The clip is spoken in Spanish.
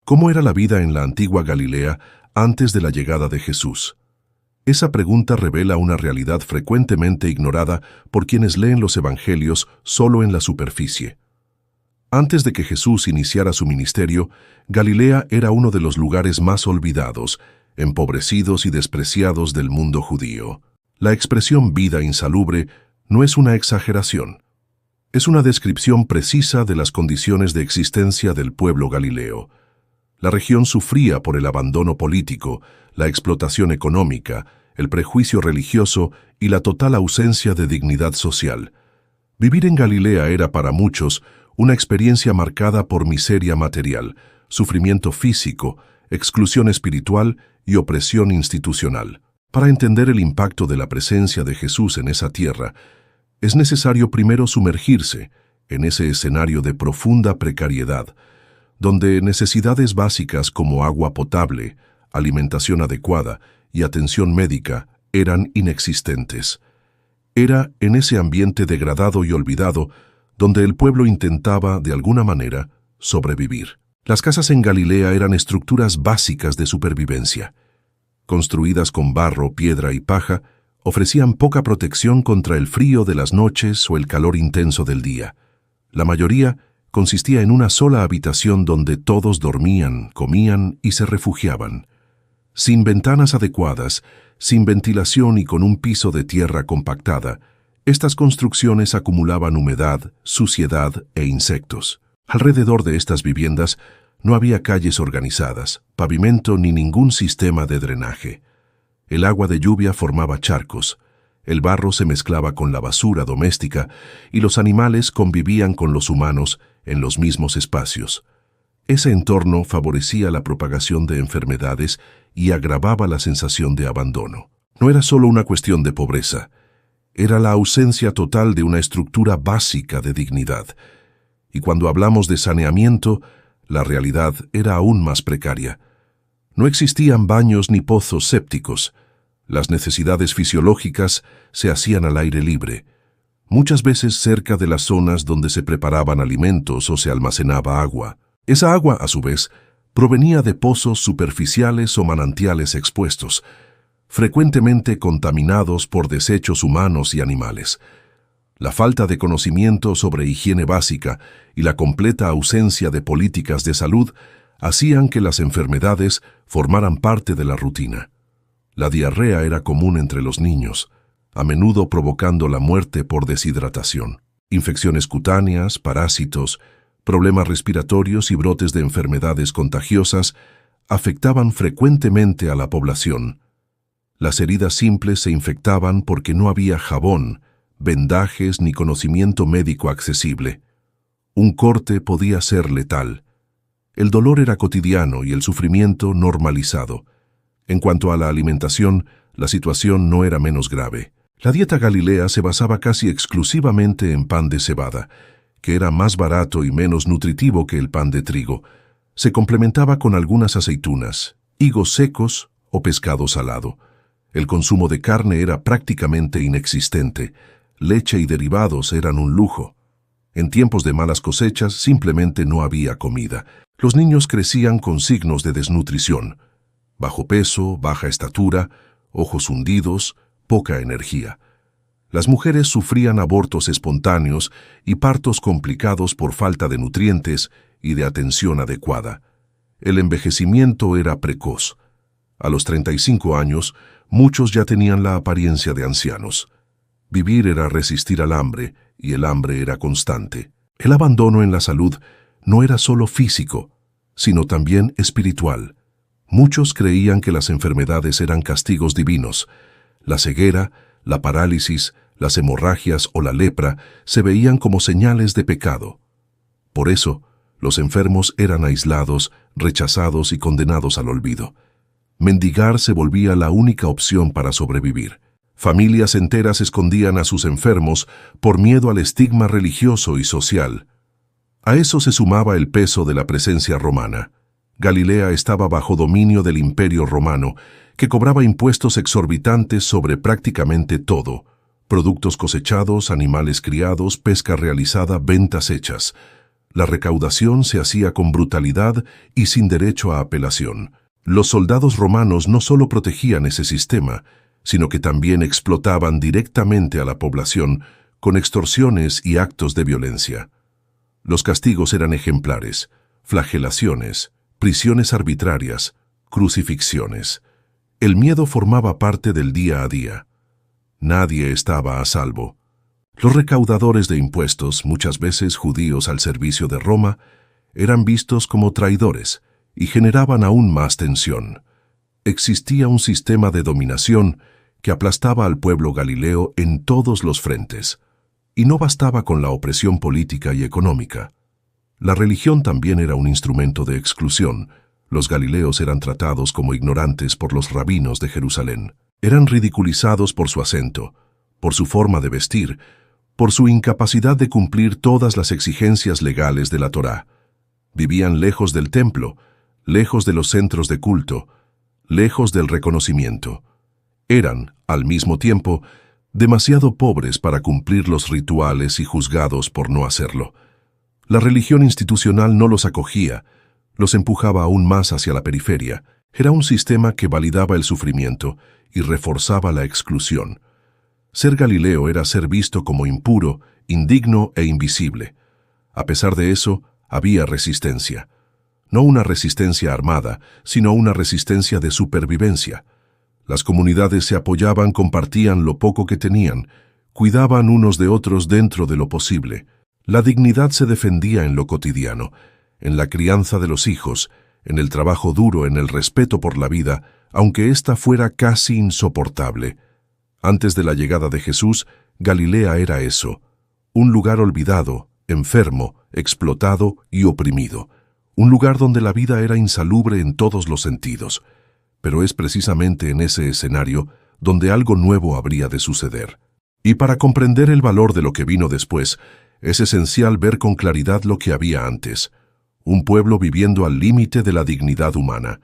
¿Cómo era la vida en la antigua Galilea antes de la llegada de Jesús? Esa pregunta revela una realidad frecuentemente ignorada por quienes leen los evangelios solo en la superficie. Antes de que Jesús iniciara su ministerio, Galilea era uno de los lugares más olvidados, empobrecidos y despreciados del mundo judío. La expresión vida insalubre no es una exageración. Es una descripción precisa de las condiciones de existencia del pueblo galileo. La región sufría por el abandono político, la explotación económica, el prejuicio religioso y la total ausencia de dignidad social. Vivir en Galilea era para muchos una experiencia marcada por miseria material, sufrimiento físico, exclusión espiritual y opresión institucional. Para entender el impacto de la presencia de Jesús en esa tierra, es necesario primero sumergirse en ese escenario de profunda precariedad, donde necesidades básicas como agua potable, alimentación adecuada y atención médica eran inexistentes. Era en ese ambiente degradado y olvidado donde el pueblo intentaba, de alguna manera, sobrevivir. Las casas en Galilea eran estructuras básicas de supervivencia. Construidas con barro, piedra y paja, ofrecían poca protección contra el frío de las noches o el calor intenso del día. La mayoría consistía en una sola habitación donde todos dormían, comían y se refugiaban. Sin ventanas adecuadas, sin ventilación y con un piso de tierra compactada, estas construcciones acumulaban humedad, suciedad e insectos. Alrededor de estas viviendas no había calles organizadas, pavimento ni ningún sistema de drenaje. El agua de lluvia formaba charcos, el barro se mezclaba con la basura doméstica y los animales convivían con los humanos en los mismos espacios. Ese entorno favorecía la propagación de enfermedades y agravaba la sensación de abandono. No era solo una cuestión de pobreza, era la ausencia total de una estructura básica de dignidad. Y cuando hablamos de saneamiento, la realidad era aún más precaria. No existían baños ni pozos sépticos. Las necesidades fisiológicas se hacían al aire libre, muchas veces cerca de las zonas donde se preparaban alimentos o se almacenaba agua. Esa agua, a su vez, provenía de pozos superficiales o manantiales expuestos, frecuentemente contaminados por desechos humanos y animales. La falta de conocimiento sobre higiene básica y la completa ausencia de políticas de salud hacían que las enfermedades formaran parte de la rutina. La diarrea era común entre los niños, a menudo provocando la muerte por deshidratación. Infecciones cutáneas, parásitos, problemas respiratorios y brotes de enfermedades contagiosas afectaban frecuentemente a la población. Las heridas simples se infectaban porque no había jabón, vendajes ni conocimiento médico accesible. Un corte podía ser letal. El dolor era cotidiano y el sufrimiento normalizado. En cuanto a la alimentación, la situación no era menos grave. La dieta galilea se basaba casi exclusivamente en pan de cebada, que era más barato y menos nutritivo que el pan de trigo. Se complementaba con algunas aceitunas, higos secos o pescado salado. El consumo de carne era prácticamente inexistente. Leche y derivados eran un lujo. En tiempos de malas cosechas simplemente no había comida. Los niños crecían con signos de desnutrición: bajo peso, baja estatura, ojos hundidos, poca energía. Las mujeres sufrían abortos espontáneos y partos complicados por falta de nutrientes y de atención adecuada. El envejecimiento era precoz. A los 35 años, muchos ya tenían la apariencia de ancianos. Vivir era resistir al hambre, y el hambre era constante. El abandono en la salud no era solo físico, sino también espiritual. Muchos creían que las enfermedades eran castigos divinos. La ceguera, la parálisis, las hemorragias o la lepra se veían como señales de pecado. Por eso, los enfermos eran aislados, rechazados y condenados al olvido. Mendigar se volvía la única opción para sobrevivir. Familias enteras escondían a sus enfermos por miedo al estigma religioso y social. A eso se sumaba el peso de la presencia romana. Galilea estaba bajo dominio del Imperio Romano, que cobraba impuestos exorbitantes sobre prácticamente todo: productos cosechados, animales criados, pesca realizada, ventas hechas. La recaudación se hacía con brutalidad y sin derecho a apelación. Los soldados romanos no solo protegían ese sistema, sino que también explotaban directamente a la población con extorsiones y actos de violencia. Los castigos eran ejemplares: flagelaciones, prisiones arbitrarias, crucifixiones. El miedo formaba parte del día a día. Nadie estaba a salvo. Los recaudadores de impuestos, muchas veces judíos al servicio de Roma, eran vistos como traidores y generaban aún más tensión. Existía un sistema de dominación que aplastaba al pueblo galileo en todos los frentes. Y no bastaba con la opresión política y económica. La religión también era un instrumento de exclusión. Los galileos eran tratados como ignorantes por los rabinos de Jerusalén. Eran ridiculizados por su acento, por su forma de vestir, por su incapacidad de cumplir todas las exigencias legales de la Torá. Vivían lejos del templo, lejos de los centros de culto, lejos del reconocimiento. Eran, al mismo tiempo, demasiado pobres para cumplir los rituales y juzgados por no hacerlo. La religión institucional no los acogía, los empujaba aún más hacia la periferia. Era un sistema que validaba el sufrimiento y reforzaba la exclusión. Ser galileo era ser visto como impuro, indigno e invisible. A pesar de eso, había resistencia. No una resistencia armada, sino una resistencia de supervivencia. Las comunidades se apoyaban, compartían lo poco que tenían, cuidaban unos de otros dentro de lo posible. La dignidad se defendía en lo cotidiano, en la crianza de los hijos, en el trabajo duro, en el respeto por la vida, aunque ésta fuera casi insoportable. Antes de la llegada de Jesús, Galilea era eso: un lugar olvidado, enfermo, explotado y oprimido. Un lugar donde la vida era insalubre en todos los sentidos. Pero es precisamente en ese escenario donde algo nuevo habría de suceder. Y para comprender el valor de lo que vino después, es esencial ver con claridad lo que había antes: un pueblo viviendo al límite de la dignidad humana,